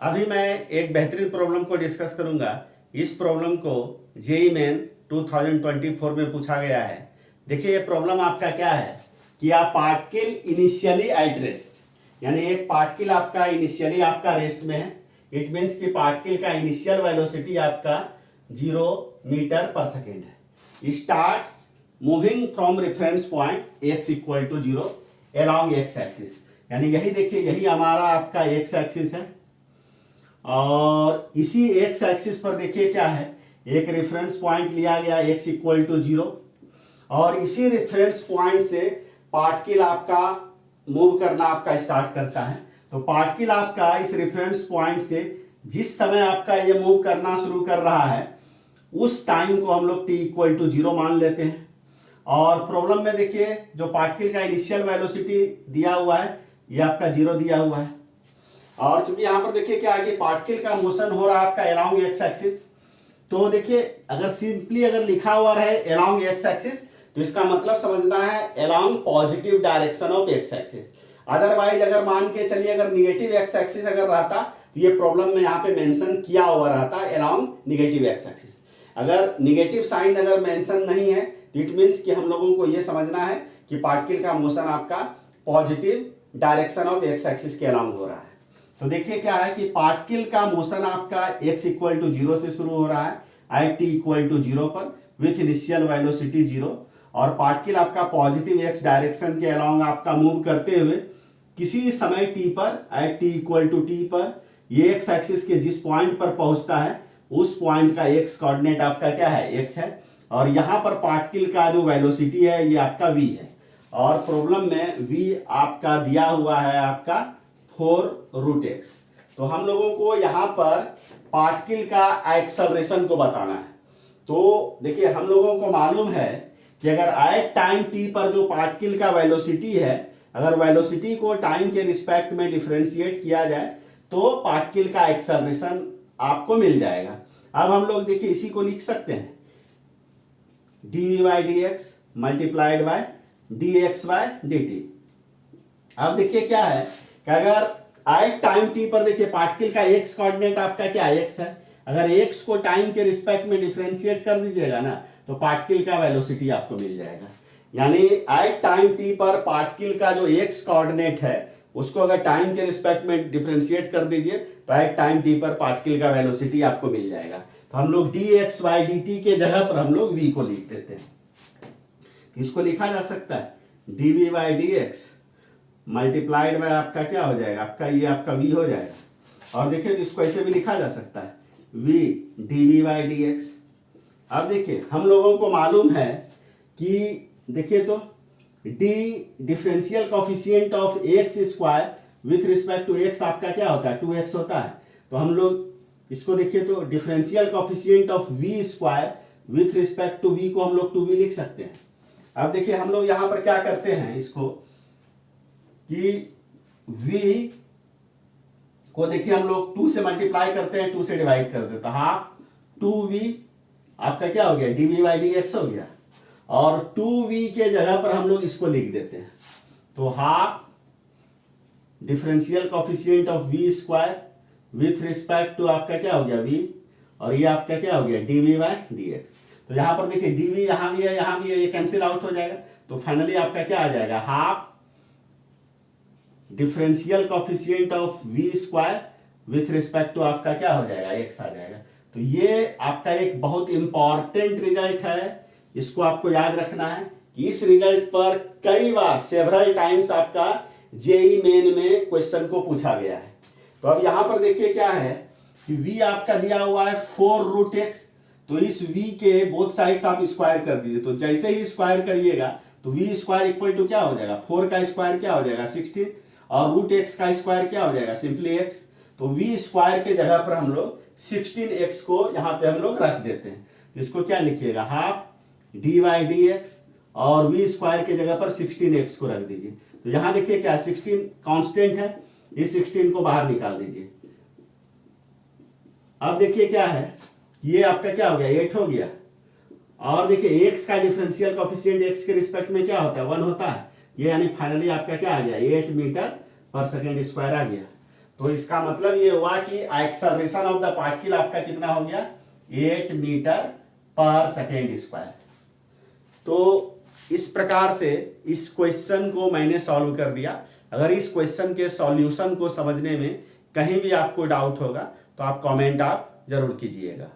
अभी मैं एक बेहतरीन प्रॉब्लम को डिस्कस करूंगा। इस प्रॉब्लम को जेईई मेन 2024 में पूछा गया है। देखिए ये प्रॉब्लम आपका क्या है कि आप पार्टिकल इनिशियली एट रेस्ट, यानी एक पार्टिकल आपका इनिशियली आपका रेस्ट में है। इट मीन्स कि पार्टिकल का इनिशियल वेलोसिटी आपका 0 मीटर पर सेकेंड है। Starts moving from reference point x equal to 0 along x axis, यानी यही देखिए यही हमारा आपका x एक्सिस है और इसी x एक्सिस पर देखिए क्या है, एक रेफरेंस पॉइंट लिया गया x इक्वल टू 0 और इसी रेफरेंस पॉइंट से पार्टिकल आपका मूव करना आपका स्टार्ट करता है। तो पार्टिकल आपका इस रेफरेंस पॉइंट से जिस समय आपका ये मूव करना शुरू कर रहा है उस टाइम को हम लोग t इक्वल टू 0 मान लेते हैं। और प्रॉब्लम में देखिए जो पार्टिकल का इनिशियल वेलोसिटी दिया हुआ है ये आपका 0 दिया हुआ है और चूंकि यहां पर देखिए क्या है कि पार्टिकल का मोशन हो रहा है आपका अलोंग एक्स एक्सिस। तो देखिए अगर सिंपली अगर लिखा हुआ रहे अलोंग एक्स एक्सिस तो इसका मतलब समझना है along positive direction of x axis. Otherwise अगर मान के चलिए अगर निगेटिव एक्स एक्सिस अगर रहता तो ये प्रॉब्लम में यहाँ पे मेंशन किया हुआ रहता अलोंग निगेटिव एक्स एक्सिस। अगर निगेटिव साइन अगर मेंशन नहीं है तो इट मीन्स कि हम लोगों को ये समझना है कि पार्टिकल का मोशन आपका positive direction of x axis के अलोंग हो रहा है। तो देखिए क्या है कि पार्टिकल का मोशन आपका x इक्वल टू 0 से शुरू हो रहा है एट t इक्वल टू 0 पर विथ इनिशियल वेलोसिटी 0 और पार्टिकल आपका पॉजिटिव x डायरेक्शन के अलोंग आपका मूव करते हुए किसी समय t पर at t equal to t पर ये x एक्सिस के जिस पॉइंट पर पहुंचता है उस पॉइंट का x कोऑर्डिनेट आपका क्या है, x है और यहाँ पर पार्टिकल का जो वेलोसिटी है ये आपका v है और प्रॉब्लम में v आपका दिया हुआ है आपका 4√x। तो हम लोगों को यहाँ पर पार्टिकल का एक्सेलरेशन को बताना है। तो देखिए हम लोगों को मालूम है कि अगर एट टाइम t पर जो पार्टिकल का वेलोसिटी है, अगर वेलोसिटी को टाइम के रिस्पेक्ट में डिफरेंशिएट किया जाए तो पार्टिकल का एक्सेलरेशन आपको मिल जाएगा। अब हम लोग देखिए इसी को लिख सकते हैं dv/dx मल्टीप्लाइड बाय dx/dt। अब देखिए क्या है कि अगर एट टाइम t पर देखिए पार्टिकल का x कोऑर्डिनेट आपका क्या x है, अगर x को टाइम के रिस्पेक्ट में डिफरेंशिएट कर दीजिएगा ना तो पार्टिकल का वेलोसिटी आपको मिल जाएगा। यानी एट टाइम t पर पार्टिकल का जो x कोऑर्डिनेट है उसको अगर टाइम के रिस्पेक्ट में डिफरेंशिएट कर दीजिए तो एट टाइम t पर पार्टिकल का वेलोसिटी आपको मिल जाएगा। तो हम लोग dx/dt के जगह पर हम लोग v को लिख देते हैं। इसको लिखा जा सकता है dv/dx मल्टीप्लाइड बाय आपका क्या हो जाएगा, आपका ये आपका v हो जाएगा और देखिए तो इसको ऐसे भी लिखा जा सकता है v dv/dx। अब देखिए हम लोगों को मालूम है कि देखिए तो d differential coefficient of x square with respect to x आपका क्या होता है 2x होता है। तो हम लोग इसको देखिए तो differential coefficient of v square with respect to v को हम लोग 2v लिख सकते हैं। अब देखिए हम लोग यहां पर क्या करते हैं इसको कि v को देखिए हम लोग 2 से मल्टीप्लाई करते हैं, 2 से डिवाइड कर देते हैं, हाफ 2v आपका क्या हो गया dv/dx हो गया और 2v के जगह पर हम लोग इसको लिख देते हैं। तो half differential coefficient of v square with respect to आपका क्या हो गया v और ये आपका क्या हो गया dv/dx। तो यहां पर देखिए dv यहां भी है यहां भी है, ये कैंसिल आउट हो जाएगा। तो फाइनली आपका क्या आ जाएगा half differential coefficient of v square with respect to आपका क्या हो जाएगा x आ जाएगा। तो ये आपका एक बहुत इंपॉर्टेंट रिजल्ट है, इसको आपको याद रखना है कि इस रिजल्ट पर कई बार सेवरल टाइम्स आपका जेईई मेन में क्वेश्चन को पूछा गया है। तो अब यहां पर देखिए क्या है कि v आपका दिया हुआ है 4√x। तो इस v के बोथ साइड्स आप स्क्वायर कर दीजिए। तो जैसे ही स्क्वायर करिएगा तो v स्क्वायर इक्वल टू क्या हो जाएगा 4 का स्क्वायर क्या हो जाएगा 16 और √x का स्क्वायर क्या हो जाएगा सिंपली x। तो v स्क्वायर के जगह पर हम लोग 16x को यहाँ पे हम लोग रख देते हैं। तो इसको क्या लिखिएगा हाफ dy/dx और v स्क्वायर के जगह पर 16x को रख दीजिए। तो यहाँ देखिए क्या 16 कांस्टेंट है, इस 16 को बाहर निकाल दीजिए। अब देखिए क्या है ये आपका क्या हो गया 8 हो गया और देखिए x का डिफरेंशियल कोफिशिएंट x के रिस्पेक्ट में क्या होता है 1 होता है ये, यानी फाइनली आपका क्या आ गया 8 मीटर पर सेकेंड स्क्वायर आ गया। तो इसका मतलब ये हुआ कि एक्सेलरेशन ऑफ द पार्टिकल आपका कितना हो गया, 8 मीटर पर सेकेंड स्क्वायर। तो इस प्रकार से इस क्वेश्चन को मैंने सॉल्व कर दिया। अगर इस क्वेश्चन के सॉल्यूशन को समझने में कहीं भी आपको डाउट होगा तो आप कमेंट आप जरूर कीजिएगा।